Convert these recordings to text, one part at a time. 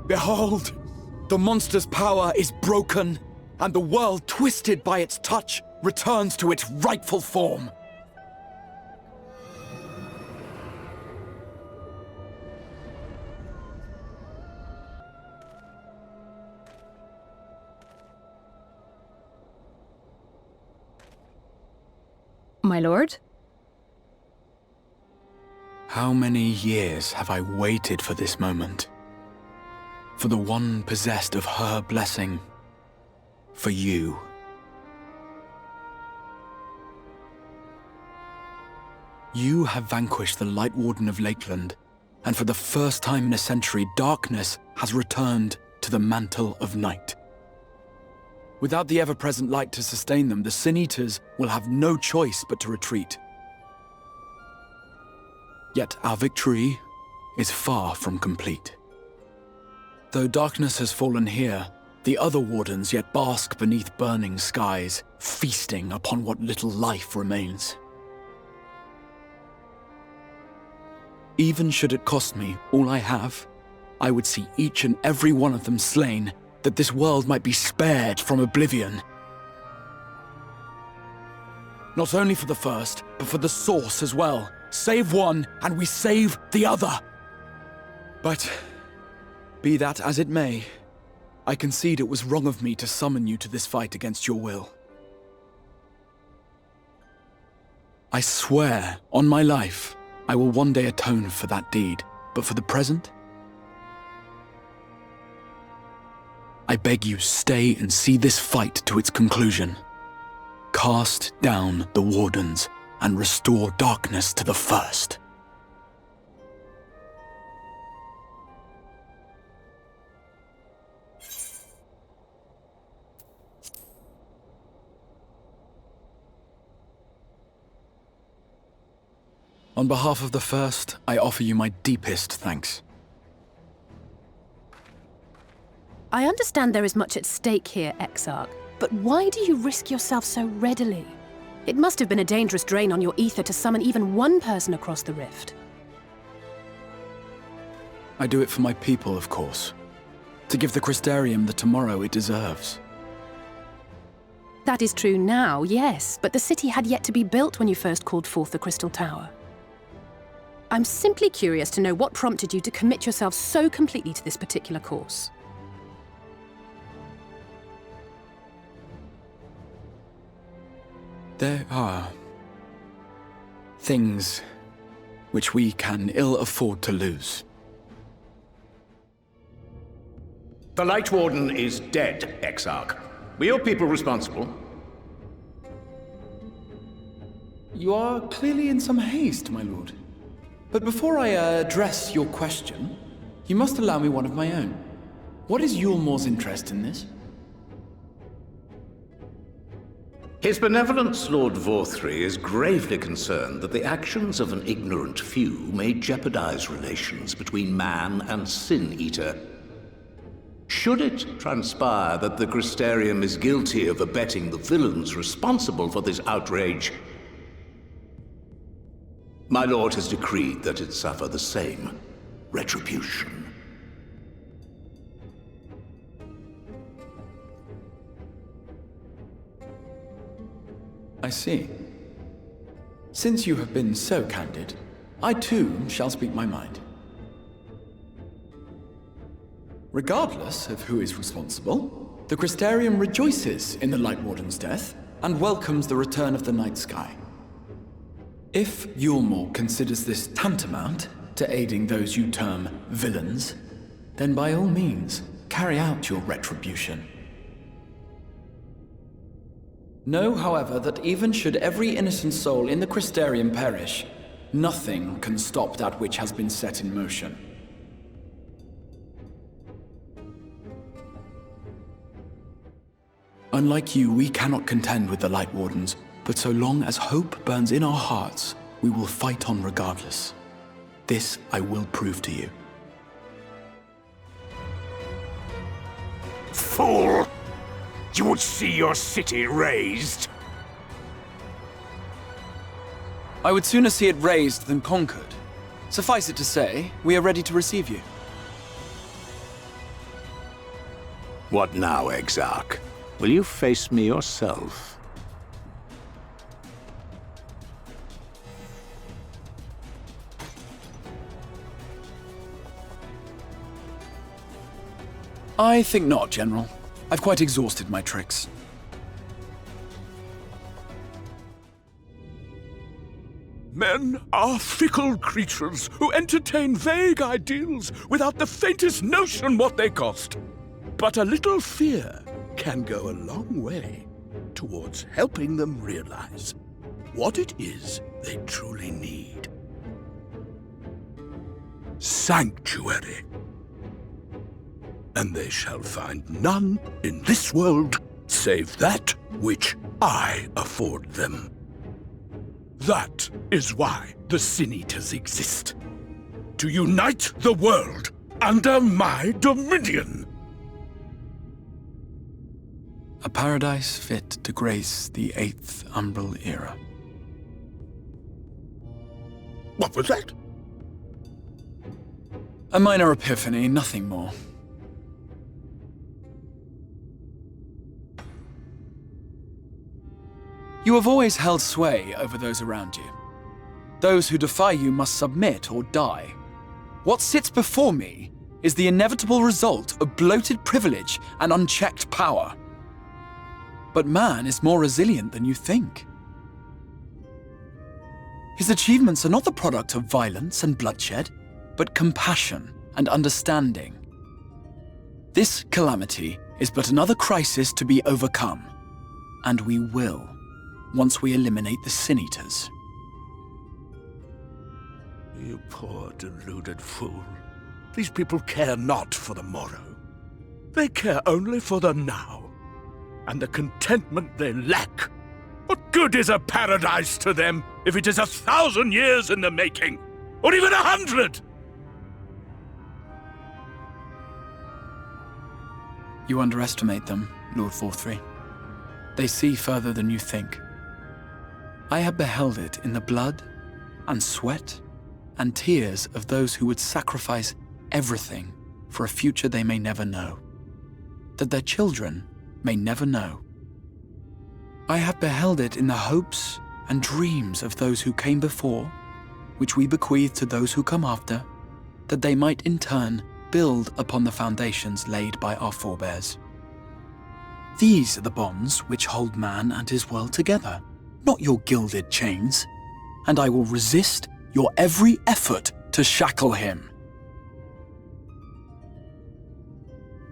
Behold! The monster's power is broken, and the world, twisted by its touch, returns to its rightful form. My lord? How many years have I waited for this moment? For the one possessed of her blessing. For you. You have vanquished the Light Warden of Lakeland, and for the first time in a century, darkness has returned to the mantle of night. Without the ever-present light to sustain them, the Sin Eaters will have no choice but to retreat. Yet our victory is far from complete. Though darkness has fallen here, the other wardens yet bask beneath burning skies, feasting upon what little life remains. Even should it cost me all I have, I would see each and every one of them slain, that this world might be spared from oblivion. Not only for the first, but for the source as well. Save one, and we save the other. But, be that as it may, I concede it was wrong of me to summon you to this fight against your will. I swear, on my life, I will one day atone for that deed, but for the present, I beg you, stay and see this fight to its conclusion. Cast down the wardens and restore darkness to the first. On behalf of the first, I offer you my deepest thanks. I understand there is much at stake here, Exarch, but why do you risk yourself so readily? It must have been a dangerous drain on your ether to summon even one person across the rift. I do it for my people, of course. To give the Crystarium the tomorrow it deserves. That is true now, yes, but the city had yet to be built when you first called forth the Crystal Tower. I'm simply curious to know what prompted you to commit yourself so completely to this particular course. There are things which we can ill afford to lose. The Light Warden is dead, Exarch. Were your people responsible? You are clearly in some haste, my lord. But before I address your question, you must allow me one of my own. What is Yulmore's interest in this? His benevolence, Lord Vorthry, is gravely concerned that the actions of an ignorant few may jeopardize relations between man and Sin Eater. Should it transpire that the Crystarium is guilty of abetting the villains responsible for this outrage, my lord has decreed that it suffer the same retribution. I see. Since you have been so candid, I too shall speak my mind. Regardless of who is responsible, the Crystarium rejoices in the Light Warden's death and welcomes the return of the night sky. If Yulmore considers this tantamount to aiding those you term villains, then by all means, carry out your retribution. Know, however, that even should every innocent soul in the Crystarium perish, nothing can stop that which has been set in motion. Unlike you, we cannot contend with the Light Wardens, but so long as hope burns in our hearts, we will fight on regardless. This I will prove to you. Fool! You would see your city razed. I would sooner see it razed than conquered. Suffice it to say, we are ready to receive you. What now, Exarch? Will you face me yourself? I think not, General. I've quite exhausted my tricks. Men are fickle creatures who entertain vague ideals without the faintest notion what they cost. But a little fear can go a long way towards helping them realize what it is they truly need. Sanctuary. And they shall find none in this world save that which I afford them. That is why the Sin Eaters exist. To unite the world under my dominion. A paradise fit to grace the 8th Umbral era. What was that? A minor epiphany, nothing more. You have always held sway over those around you. Those who defy you must submit or die. What sits before me is the inevitable result of bloated privilege and unchecked power. But man is more resilient than you think. His achievements are not the product of violence and bloodshed, but compassion and understanding. This calamity is but another crisis to be overcome, and we will, once we eliminate the Sin Eaters. You poor deluded fool. These people care not for the morrow. They care only for the now, and the contentment they lack. What good is a paradise to them if it is 1,000 years in the making, or even 100? You underestimate them, Lord Vorthry. They see further than you think. I have beheld it in the blood and sweat and tears of those who would sacrifice everything for a future they may never know, that their children may never know. I have beheld it in the hopes and dreams of those who came before, which we bequeath to those who come after, that they might in turn build upon the foundations laid by our forebears. These are the bonds which hold man and his world together, not your gilded chains, and I will resist your every effort to shackle him.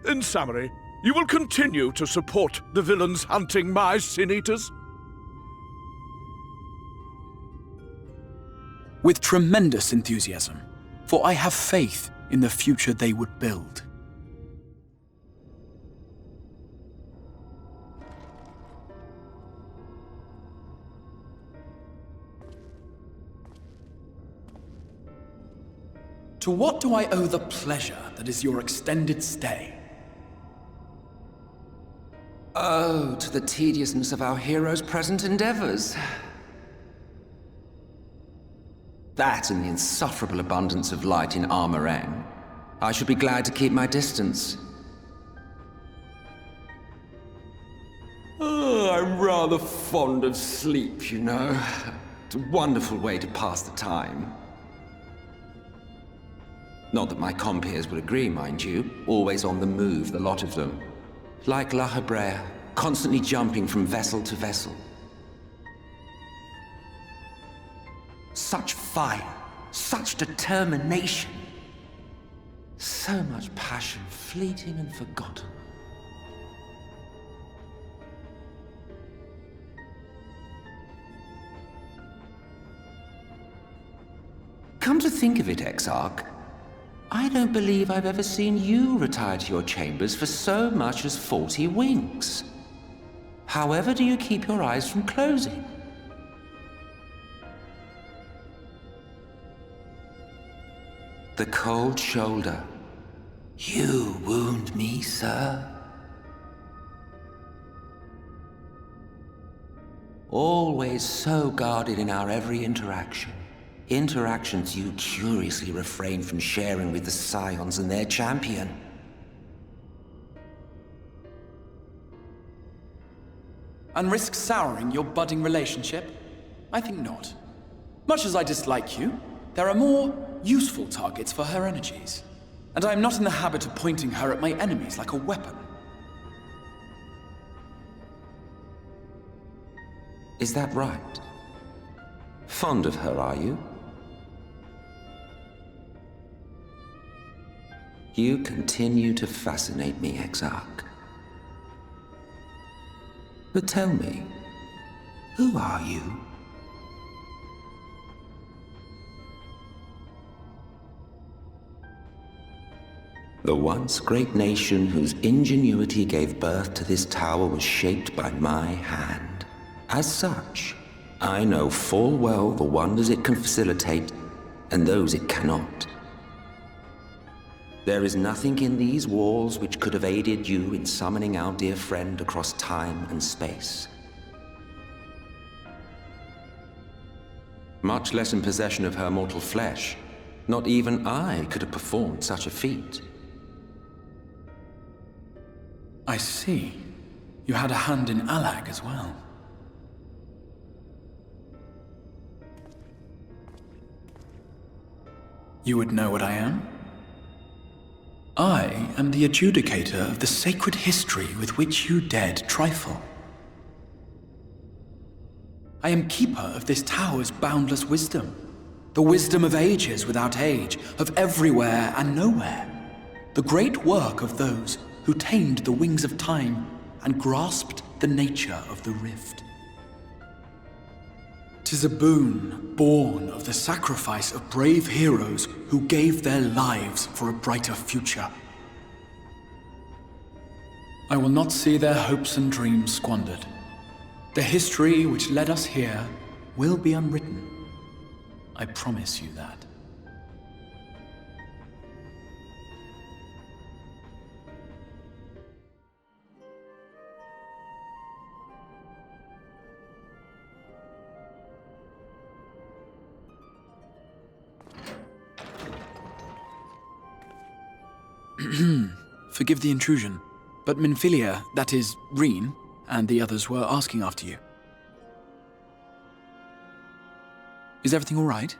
In summary, you will continue to support the villains hunting my Sin Eaters? With tremendous enthusiasm, for I have faith in the future they would build. To what do I owe the pleasure that is your extended stay? Oh, to the tediousness of our hero's present endeavors. That and the insufferable abundance of light in Armorang. I should be glad to keep my distance. Oh, I'm rather fond of sleep, you know. It's a wonderful way to pass the time. Not that my compeers would agree, mind you. Always on the move, the lot of them. Like La Hebrea, constantly jumping from vessel to vessel. Such fire, such determination. So much passion, fleeting and forgotten. Come to think of it, Exarch, I don't believe I've ever seen you retire to your chambers for so much as 40 winks. However do you keep your eyes from closing? The cold shoulder. You wound me, sir. Always so guarded in our every interaction. Interactions you curiously refrain from sharing with the Scions and their champion. and risk souring your budding relationship? I think not. Much as I dislike you, there are more useful targets for her energies. And I am not in the habit of pointing her at my enemies like a weapon. Is that right? Fond of her, are you? You continue to fascinate me, Exarch. But tell me, who are you? The once great nation whose ingenuity gave birth to this tower was shaped by my hand. As such, I know full well the wonders it can facilitate and those it cannot. There is nothing in these walls which could have aided you in summoning our dear friend across time and space. Much less in possession of her mortal flesh. Not even I could have performed such a feat. I see. You had a hand in Alag as well. You would know what I am? I am the adjudicator of the sacred history with which you dared trifle. I am keeper of this tower's boundless wisdom. The wisdom of ages without age, of everywhere and nowhere. The great work of those who tamed the wings of time and grasped the nature of the rift. 'Tis a boon born of the sacrifice of brave heroes who gave their lives for a brighter future. I will not see their hopes and dreams squandered. The history which led us here will be unwritten. I promise you that. Forgive the intrusion, but Minfilia, that is, Reen, and the others were asking after you. Is everything all right?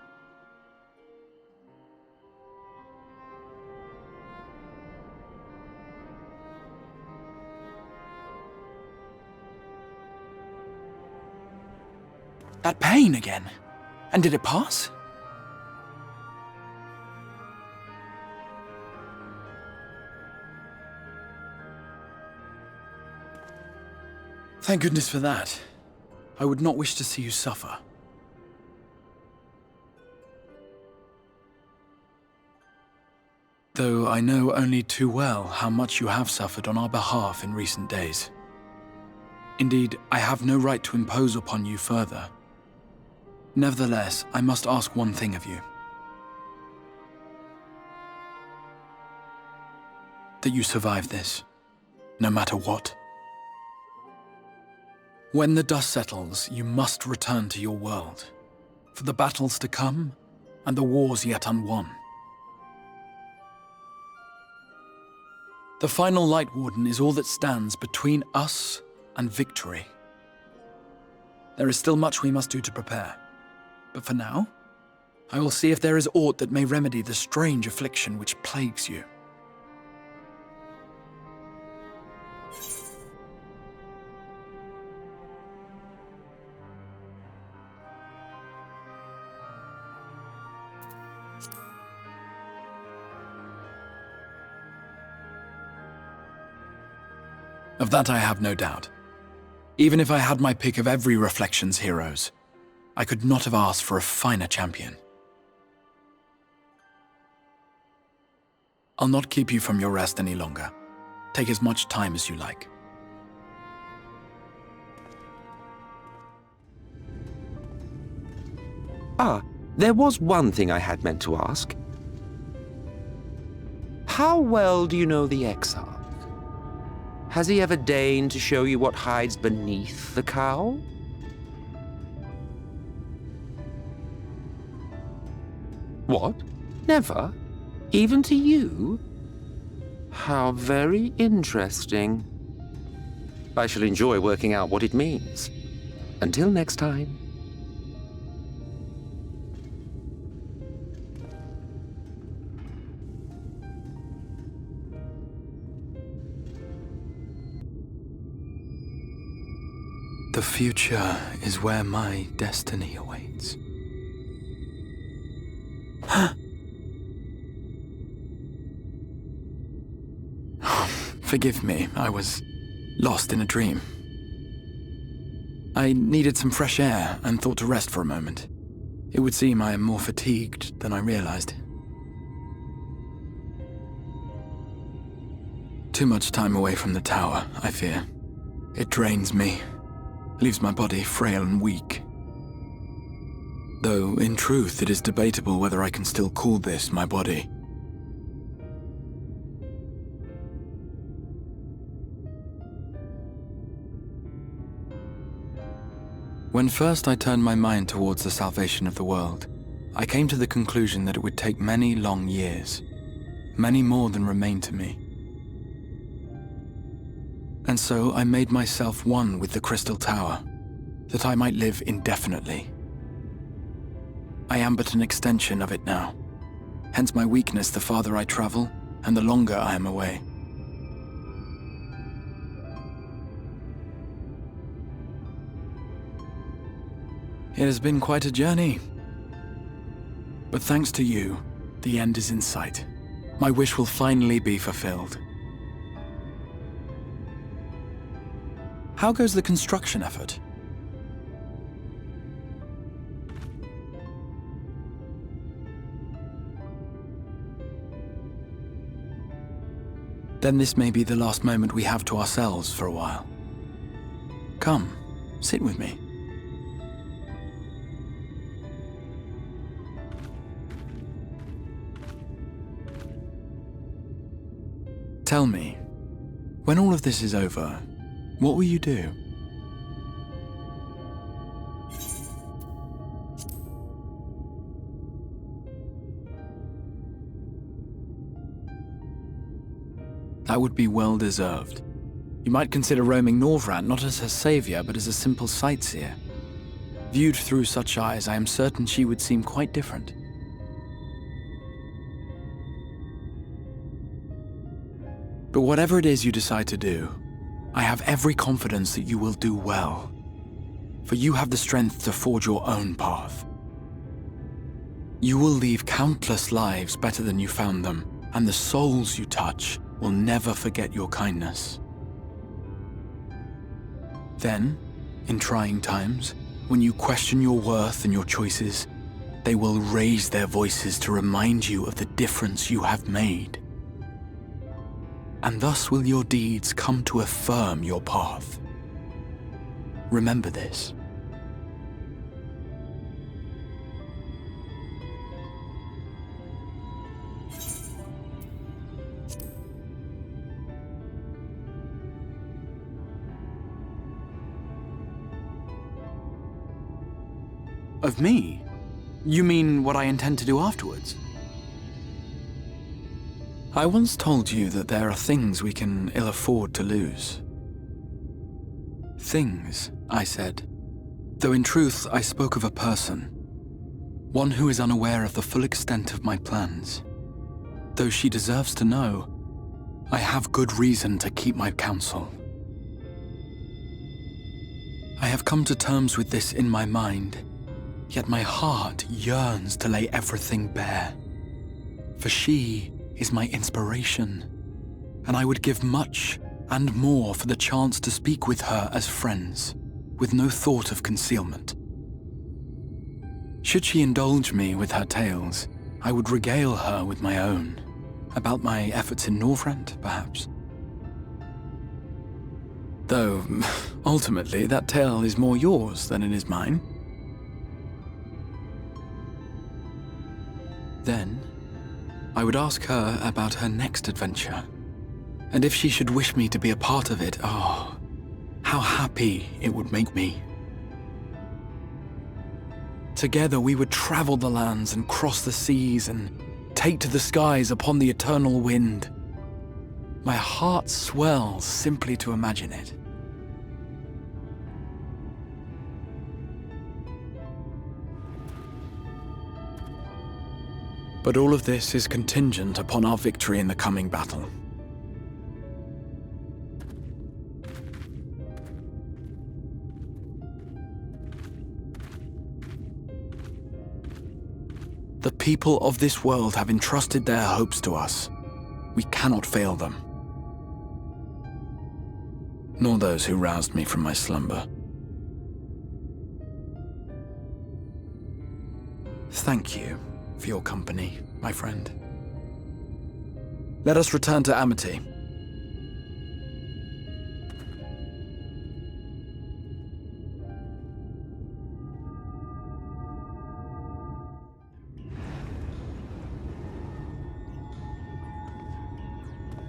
That pain again. And did it pass? Thank goodness for that. I would not wish to see you suffer. Though I know only too well how much you have suffered on our behalf in recent days. Indeed, I have no right to impose upon you further. Nevertheless, I must ask one thing of you. That you survive this, no matter what. When the dust settles, you must return to your world, for the battles to come and the wars yet unwon. The final Light Warden is all that stands between us and victory. There is still much we must do to prepare, but for now, I will see if there is aught that may remedy the strange affliction which plagues you. Of that I have no doubt. Even if I had my pick of every Reflections heroes, I could not have asked for a finer champion. I'll not keep you from your rest any longer. Take as much time as you like. Ah, there was one thing I had meant to ask. How well do you know the Exarch? Has he ever deigned to show you what hides beneath the cowl? What? Never? Even to you? How very interesting. I shall enjoy working out what it means. Until next time. The future is where my destiny awaits. Forgive me, I was lost in a dream. I needed some fresh air and thought to rest for a moment. It would seem I am more fatigued than I realized. Too much time away from the tower, I fear. It drains me, leaves my body frail and weak. Though, in truth, it is debatable whether I can still call this my body. When first I turned my mind towards the salvation of the world, I came to the conclusion that it would take many long years, many more than remain to me. And so I made myself one with the Crystal Tower, that I might live indefinitely. I am but an extension of it now, hence my weakness the farther I travel, and the longer I am away. It has been quite a journey. But thanks to you, the end is in sight. My wish will finally be fulfilled. How goes the construction effort? Then this may be the last moment we have to ourselves for a while. Come, sit with me. Tell me, when all of this is over, what will you do? That would be well deserved. You might consider roaming Norvrand not as her savior, but as a simple sightseer. Viewed through such eyes, I am certain she would seem quite different. But whatever it is you decide to do, I have every confidence that you will do well. For you have the strength to forge your own path. You will leave countless lives better than you found them, and the souls you touch will never forget your kindness. Then, in trying times, when you question your worth and your choices, they will raise their voices to remind you of the difference you have made. And thus will your deeds come to affirm your path. Remember this. Of me? You mean what I intend to do afterwards? I once told you that there are things we can ill afford to lose. Things, I said, though in truth I spoke of a person. One who is unaware of the full extent of my plans. Though she deserves to know, I have good reason to keep my counsel. I have come to terms with this in my mind, yet my heart yearns to lay everything bare. For she is my inspiration, and I would give much and more for the chance to speak with her as friends, with no thought of concealment. Should she indulge me with her tales, I would regale her with my own, about my efforts in Norvrand, perhaps. Though, ultimately, that tale is more yours than it is mine. Then, I would ask her about her next adventure, and if she should wish me to be a part of it, oh, how happy it would make me. Together we would travel the lands and cross the seas and take to the skies upon the eternal wind. My heart swells simply to imagine it. But all of this is contingent upon our victory in the coming battle. The people of this world have entrusted their hopes to us. We cannot fail them. Nor those who roused me from my slumber. Thank you for your company, my friend. Let us return to Amity.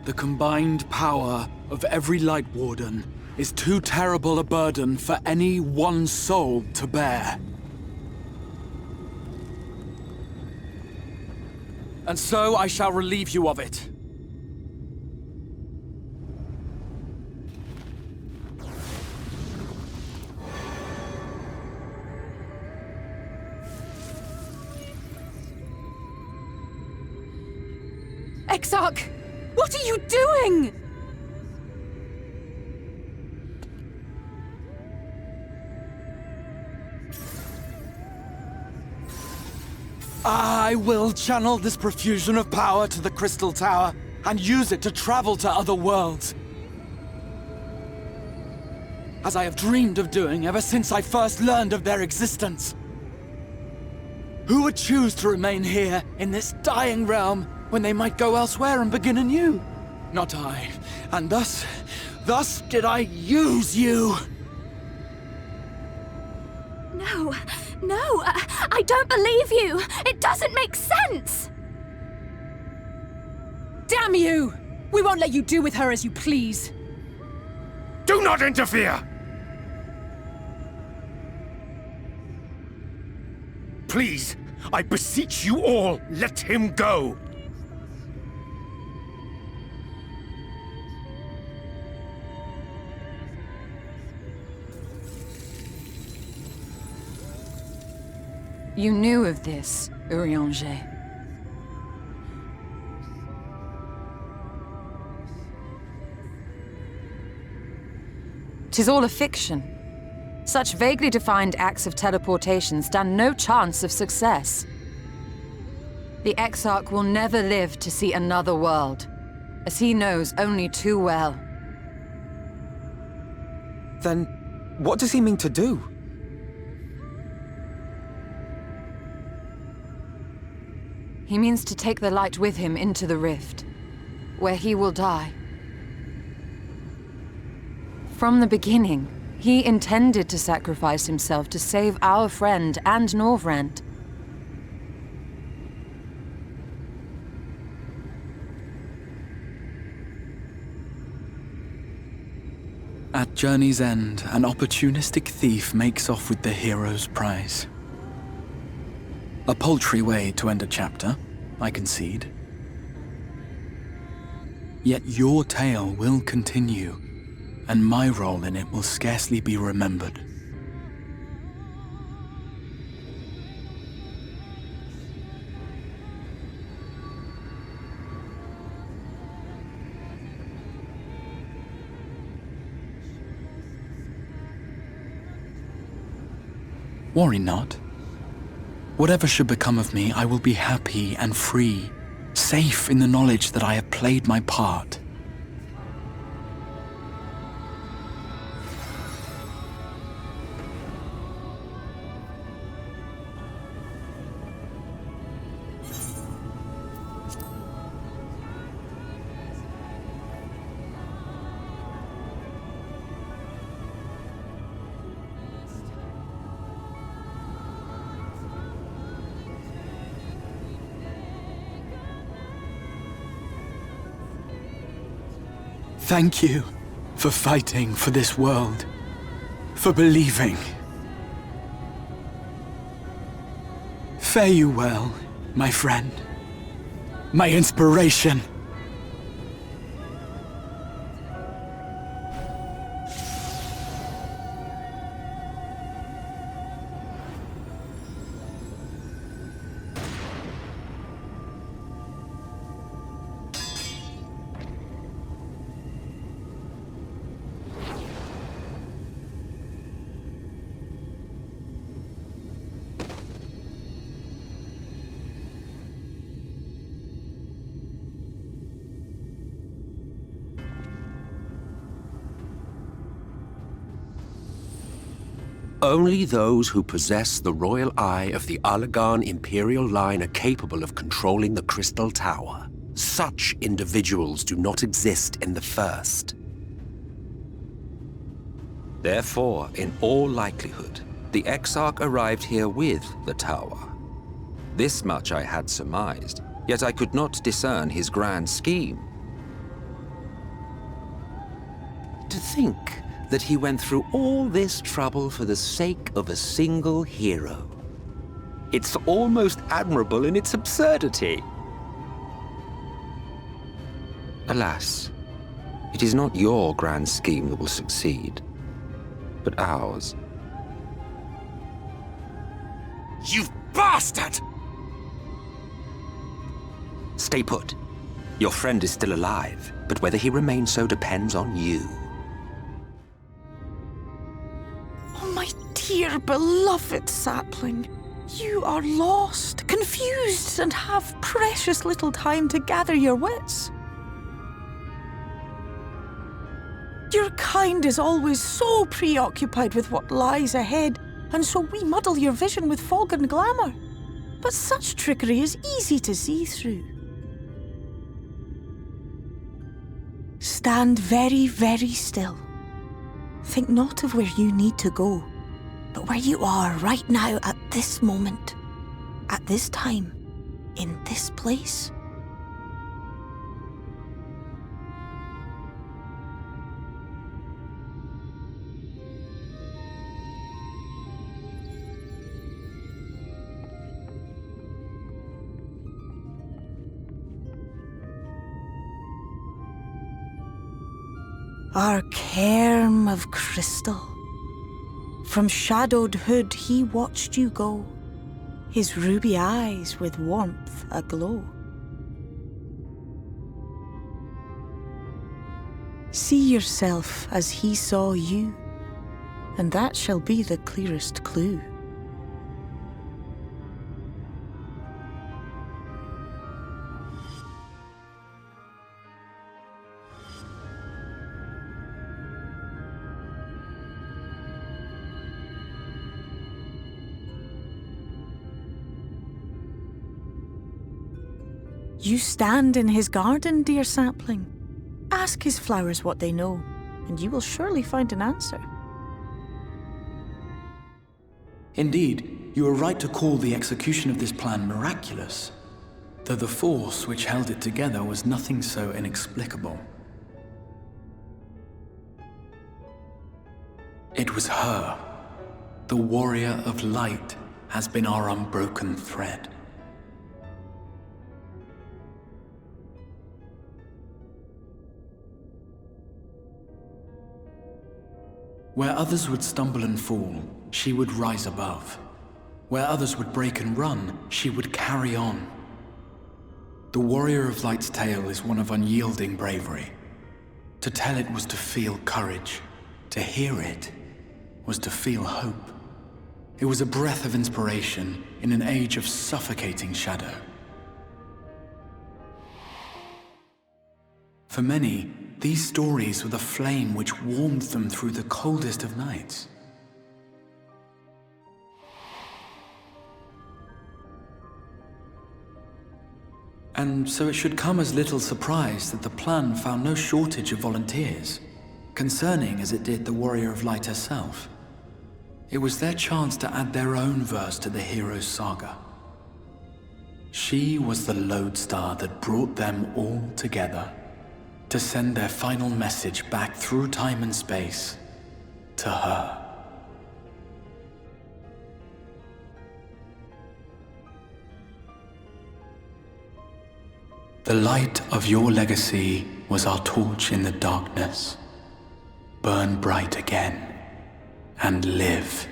The combined power of every Light Warden is too terrible a burden for any one soul to bear. And so I shall relieve you of it. Exarch! What are you doing? I will channel this profusion of power to the Crystal Tower and use it to travel to other worlds. As I have dreamed of doing ever since I first learned of their existence. Who would choose to remain here in this dying realm when they might go elsewhere and begin anew? Not I. And thus did I use you. No, I don't believe you. It doesn't make sense. Damn you! We won't let you do with her as you please. Do not interfere! Please, I beseech you all, let him go! You knew of this, Urianger. "'Tis all a fiction. Such vaguely defined acts of teleportation stand no chance of success. The Exarch will never live to see another world, as he knows only too well. Then, what does he mean to do? He means to take the light with him into the Rift, where he will die. From the beginning, he intended to sacrifice himself to save our friend and Norvrent. At journey's end, an opportunistic thief makes off with the hero's prize. A paltry way to end a chapter, I concede. Yet your tale will continue, and my role in it will scarcely be remembered. Worry not. Whatever should become of me, I will be happy and free, safe in the knowledge that I have played my part. Thank you for fighting for this world, for believing. Fare you well, my friend, my inspiration. Only those who possess the royal eye of the Allagan Imperial line are capable of controlling the Crystal Tower. Such individuals do not exist in the First. Therefore, in all likelihood, the Exarch arrived here with the tower. This much I had surmised, yet I could not discern his grand scheme. To think that he went through all this trouble for the sake of a single hero. It's almost admirable in its absurdity. Alas, it is not your grand scheme that will succeed, but ours. You bastard! Stay put. Your friend is still alive, but whether he remains so depends on you. Oh, my dear beloved sapling. You are lost, confused, and have precious little time to gather your wits. Your kind is always so preoccupied with what lies ahead, and so we muddle your vision with fog and glamour. But such trickery is easy to see through. Stand very, very still. Think not of where you need to go, but where you are right now at this moment, at this time, in this place. Our cairn of crystal. From shadowed hood he watched you go, his ruby eyes with warmth aglow. See yourself as he saw you, and that shall be the clearest clue. You stand in his garden, dear sapling. Ask his flowers what they know, and you will surely find an answer. Indeed, you are right to call the execution of this plan miraculous, though the force which held it together was nothing so inexplicable. It was her. The warrior of light has been our unbroken thread. Where others would stumble and fall, she would rise above. Where others would break and run, she would carry on. The warrior of light's tale is one of unyielding bravery. To tell it was to feel courage. To hear it was to feel hope. It was a breath of inspiration in an age of suffocating shadow. For many, these stories were the flame which warmed them through the coldest of nights. And so it should come as little surprise that the plan found no shortage of volunteers, concerning as it did the Warrior of Light herself. It was their chance to add their own verse to the hero's saga. She was the lodestar that brought them all together, to send their final message back through time and space to her. The light of your legacy was our torch in the darkness. Burn bright again and live.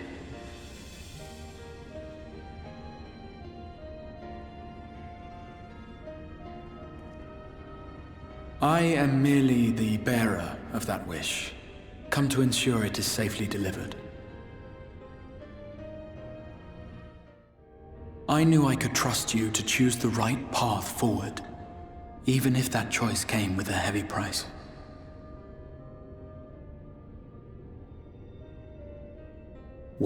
I am merely the bearer of that wish, come to ensure it is safely delivered. I knew I could trust you to choose the right path forward, even if that choice came with a heavy price.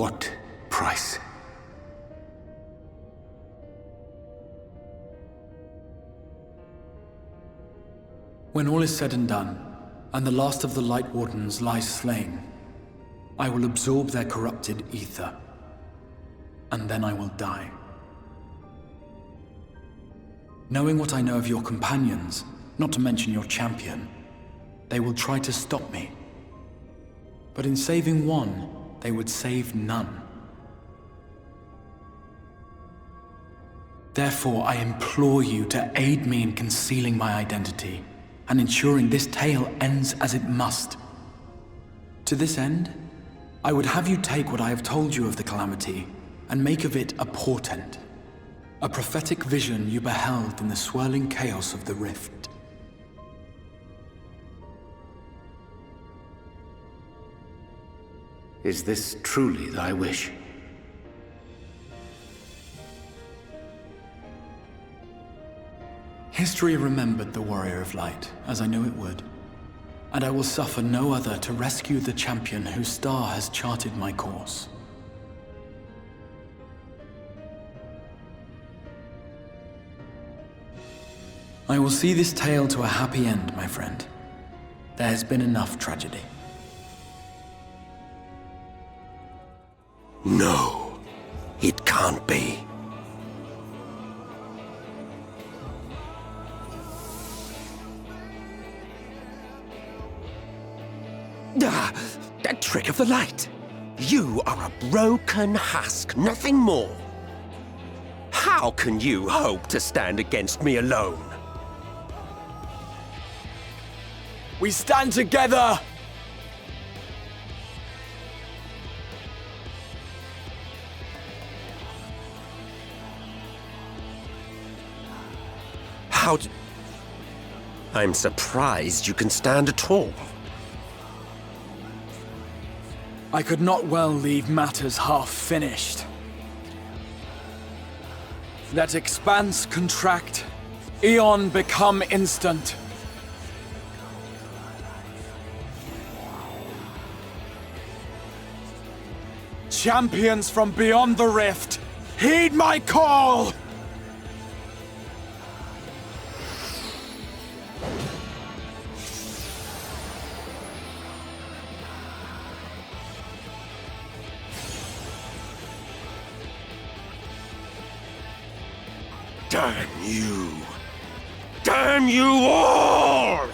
What price? When all is said and done, and the last of the Light Wardens lies slain, I will absorb their corrupted ether, and then I will die. Knowing what I know of your companions, not to mention your champion, they will try to stop me. But in saving one, they would save none. Therefore, I implore you to aid me in concealing my identity, and ensuring this tale ends as it must. To this end, I would have you take what I have told you of the Calamity, and make of it a portent. A prophetic vision you beheld in the swirling chaos of the Rift. Is this truly thy wish? History remembered the Warrior of Light, as I knew it would. And I will suffer no other to rescue the champion whose star has charted my course. I will see this tale to a happy end, my friend. There has been enough tragedy. No, it can't be. Ah, that trick of the light. You are a broken husk, nothing more. How can you hope to stand against me alone? We stand together! I'm surprised you can stand at all. I could not well leave matters half-finished. Let expanse contract, eon become instant. Champions from beyond the rift, heed my call! Damn you! Damn you all!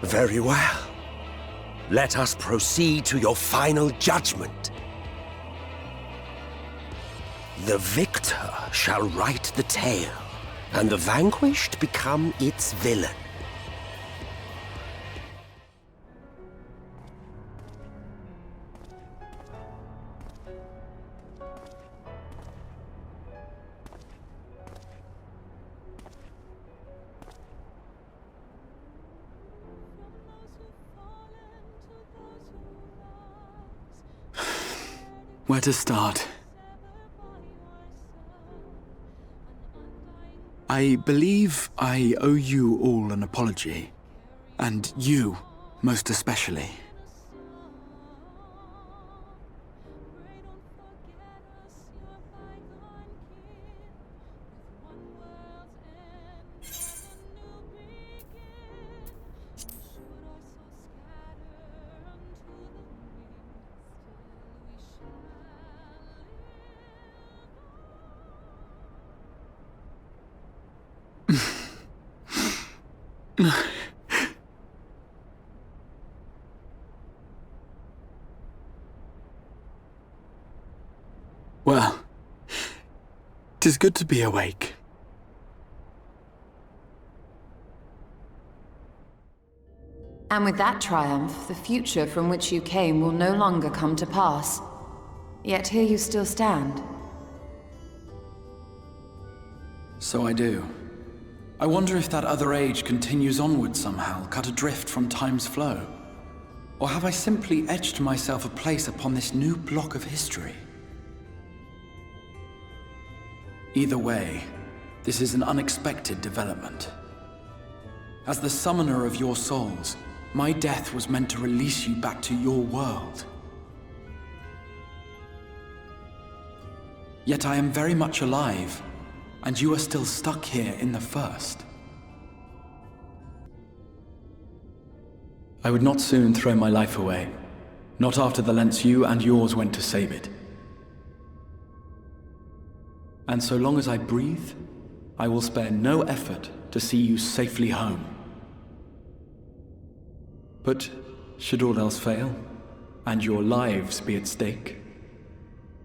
Very well. Let us proceed to your final judgment. The victor shall write the tale, and the vanquished become its villain. Where to start? I believe I owe you all an apology. And you, most especially. Well, 'tis good to be awake. And with that triumph, the future from which you came will no longer come to pass. Yet here you still stand. So I do. I wonder if that other age continues onward somehow, cut adrift from time's flow. Or have I simply etched myself a place upon this new block of history? Either way, this is an unexpected development. As the summoner of your souls, my death was meant to release you back to your world. Yet I am very much alive, and you are still stuck here in the First. I would not soon throw my life away, not after the lengths you and yours went to save it. And so long as I breathe, I will spare no effort to see you safely home. But should all else fail, and your lives be at stake,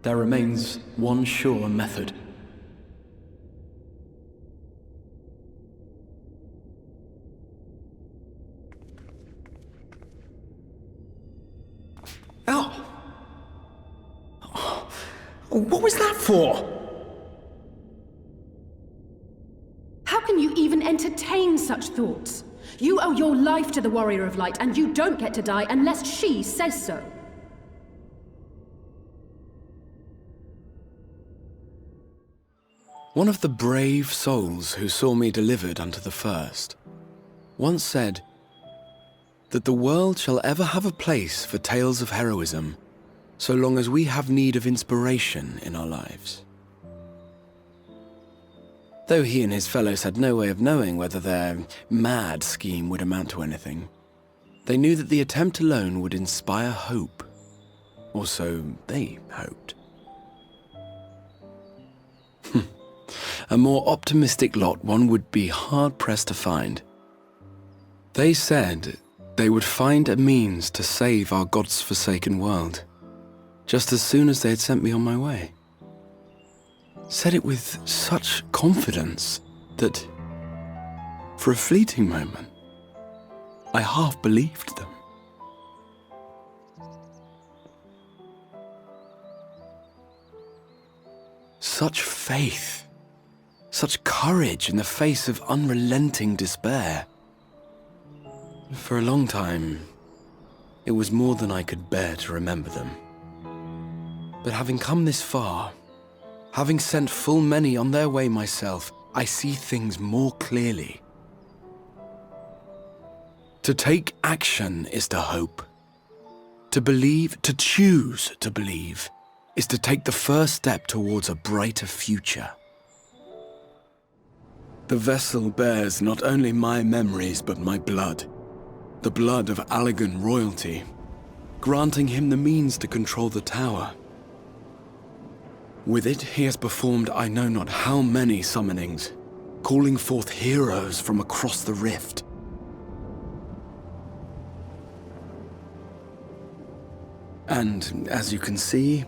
there remains one sure method. Oh! What was that for? How can you even entertain such thoughts? You owe your life to the Warrior of Light, and you don't get to die unless she says so. One of the brave souls who saw me delivered unto the First once said that the world shall ever have a place for tales of heroism so long as we have need of inspiration in our lives. Though he and his fellows had no way of knowing whether their mad scheme would amount to anything, they knew that the attempt alone would inspire hope, or so they hoped. A more optimistic lot one would be hard-pressed to find. They said they would find a means to save our God's forsaken world, just as soon as they had sent me on my way. Said it with such confidence that, for a fleeting moment, I half believed them. Such faith, such courage in the face of unrelenting despair. For a long time, it was more than I could bear to remember them. But having come this far, having sent full many on their way myself, I see things more clearly. To take action is to hope. To believe, to choose to believe, is to take the first step towards a brighter future. The vessel bears not only my memories, but my blood. The blood of Allegan royalty, granting him the means to control the tower. With it, he has performed I know not how many summonings, calling forth heroes from across the rift. And, as you can see,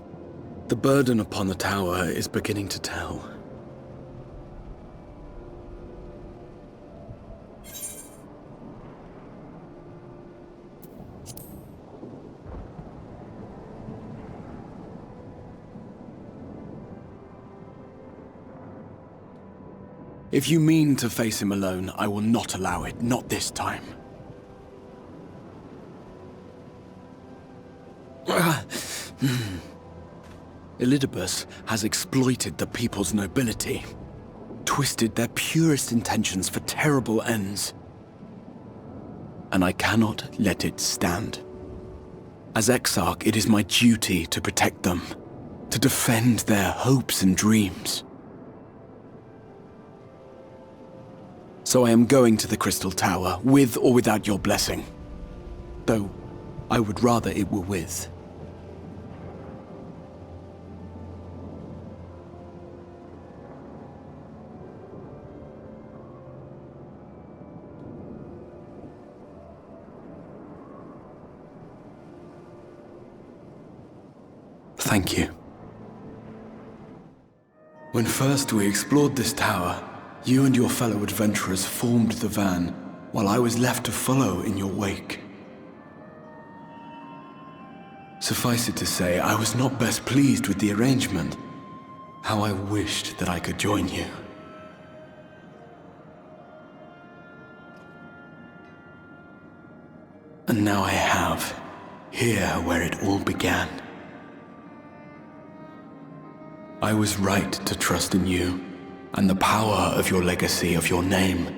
the burden upon the tower is beginning to tell. If you mean to face him alone, I will not allow it, not this time. Elidibus has exploited the people's nobility, twisted their purest intentions for terrible ends. And I cannot let it stand. As Exarch, it is my duty to protect them, to defend their hopes and dreams. So I am going to the Crystal Tower, with or without your blessing. Though, I would rather it were with. Thank you. When first we explored this tower, you and your fellow adventurers formed the van, while I was left to follow in your wake. Suffice it to say, I was not best pleased with the arrangement. How I wished that I could join you. And now I have. here where it all began. I was right to trust in you, and the power of your legacy, of your name,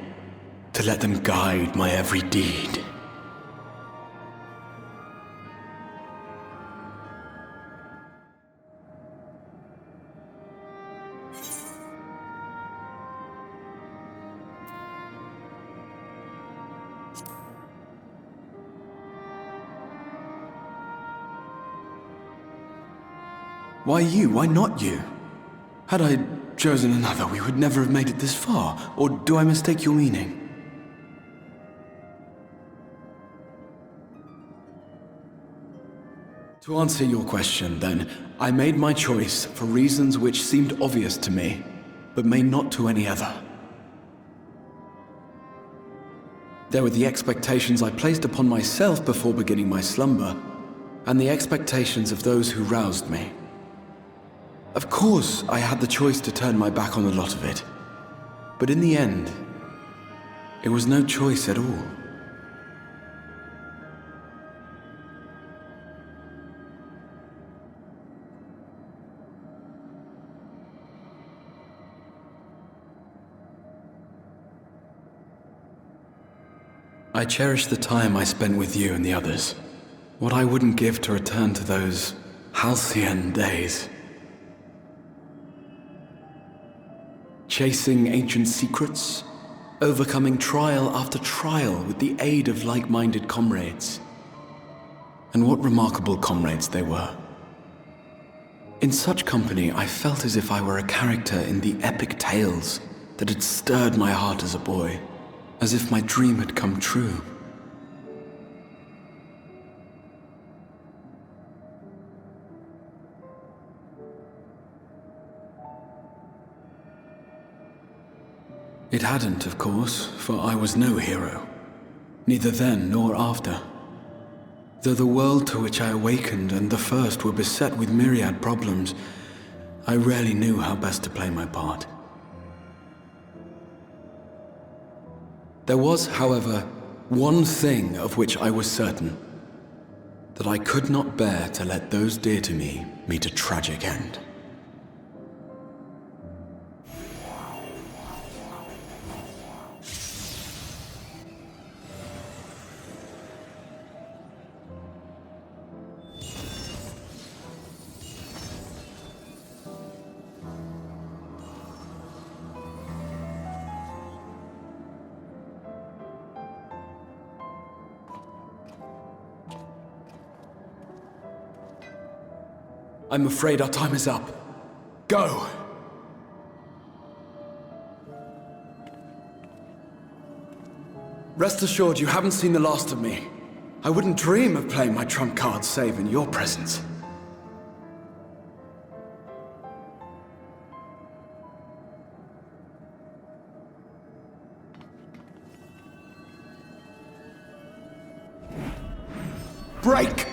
to let them guide my every deed. Why you? Why not you? Had I chosen another, we would never have made it this far. Or do I mistake your meaning? To answer your question, then, I made my choice for reasons which seemed obvious to me, but may not to any other. There were the expectations I placed upon myself before beginning my slumber, and the expectations of those who roused me. Of course, I had the choice to turn my back on a lot of it, but in the end, it was no choice at all. I cherish the time I spent with you and the others. What I wouldn't give to return to those halcyon days. Chasing ancient secrets, overcoming trial after trial with the aid of like-minded comrades. And what remarkable comrades they were. In such company, I felt as if I were a character in the epic tales that had stirred my heart as a boy, as if my dream had come true. It hadn't, of course, for I was no hero, neither then nor after. Though the world to which I awakened and the first were beset with myriad problems, I rarely knew how best to play my part. There was, however, one thing of which I was certain, that I could not bear to let those dear to me meet a tragic end. I'm afraid our time is up. Go! Rest assured you haven't seen the last of me. I wouldn't dream of playing my trump card save in your presence. Break!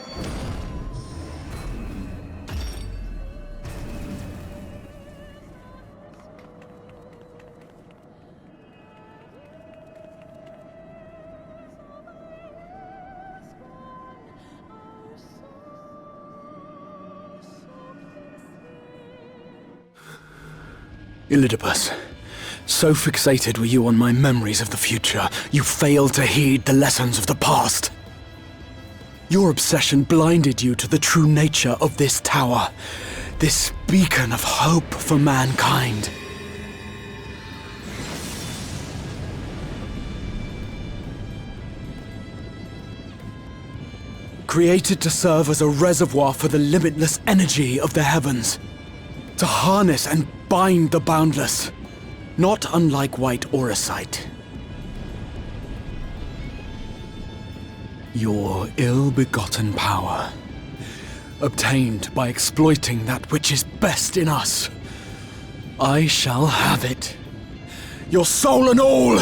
Elidibus, so fixated were you on my memories of the future, you failed to heed the lessons of the past. Your obsession blinded you to the true nature of this tower, this beacon of hope for mankind. Created to serve as a reservoir for the limitless energy of the heavens. To harness and bind the boundless, not unlike white auracite. Your ill-begotten power, obtained by exploiting that which is best in us. I shall have it. Your soul and all!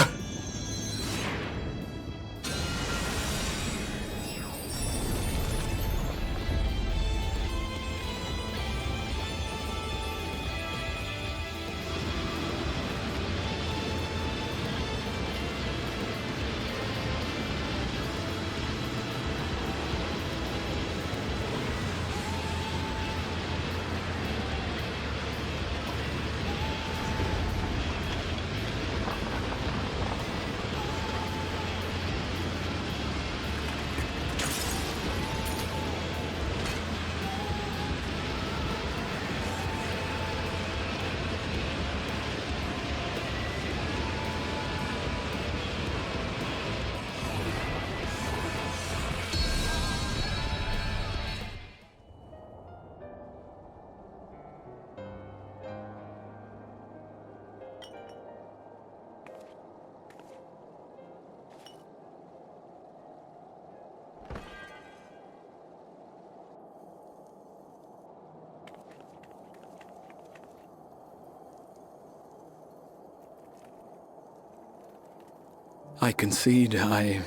I concede I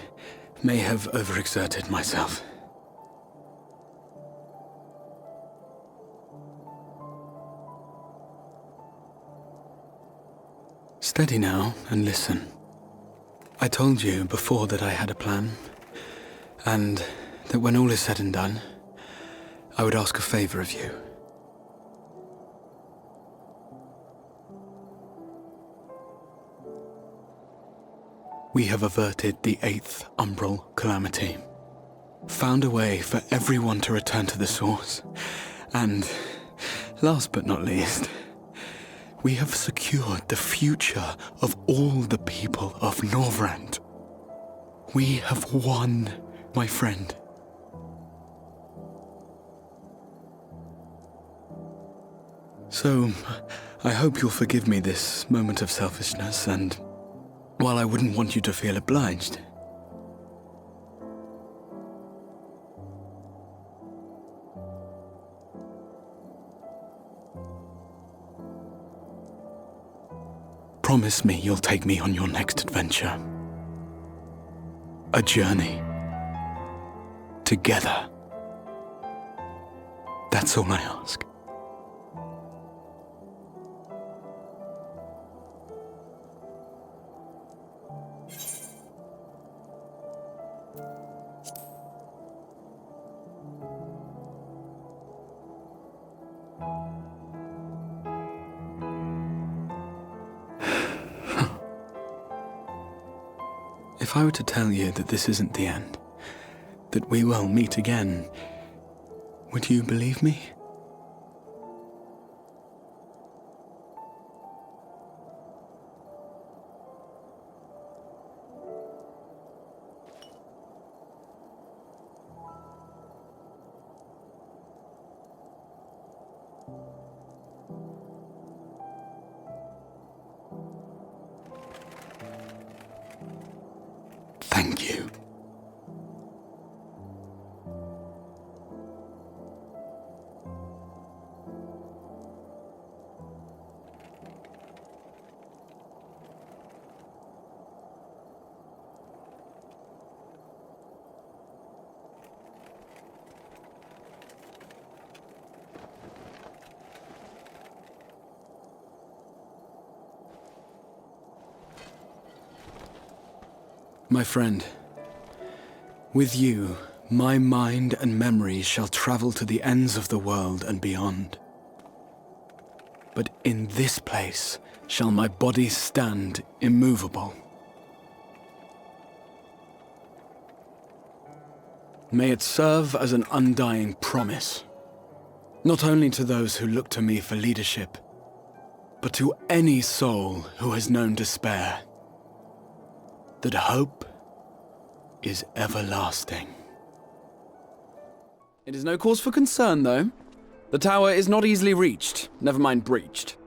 may have overexerted myself. Steady now and listen. I told you before that I had a plan, and that when all is said and done, I would ask a favor of you. We have averted the 8th Umbral Calamity, found a way for everyone to return to the source, and, last but not least, we have secured the future of all the people of Norvrand. We have won, my friend. So, I hope you'll forgive me this moment of selfishness, and while I wouldn't want you to feel obliged, promise me you'll take me on your next adventure. A journey. Together. That's all I ask. If I were to tell you that this isn't the end, that we will meet again, would you believe me? Thank you. My friend, with you, my mind and memories shall travel to the ends of the world and beyond. But in this place shall my body stand immovable. May it serve as an undying promise, not only to those who look to me for leadership, but to any soul who has known despair, that hope is everlasting. It is no cause for concern, though. The tower is not easily reached, never mind breached.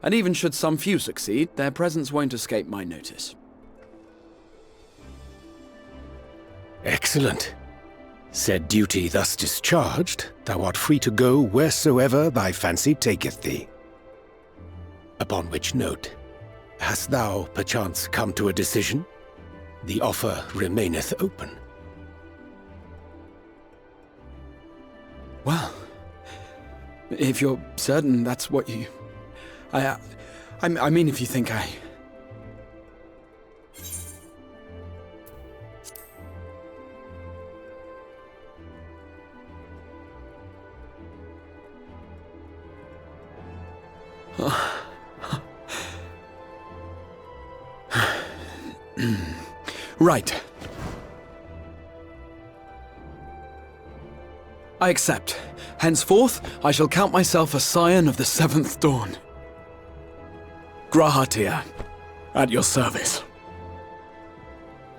And even should some few succeed, their presence won't escape my notice. Excellent. Said duty thus discharged, thou art free to go wheresoever thy fancy taketh thee. Upon which note, hast thou perchance come to a decision? The offer remaineth open. Well, if you're certain that's what you... I mean, if you think I... Right. I accept. Henceforth, I shall count myself a scion of the 7th Dawn. G'Raha, at your service.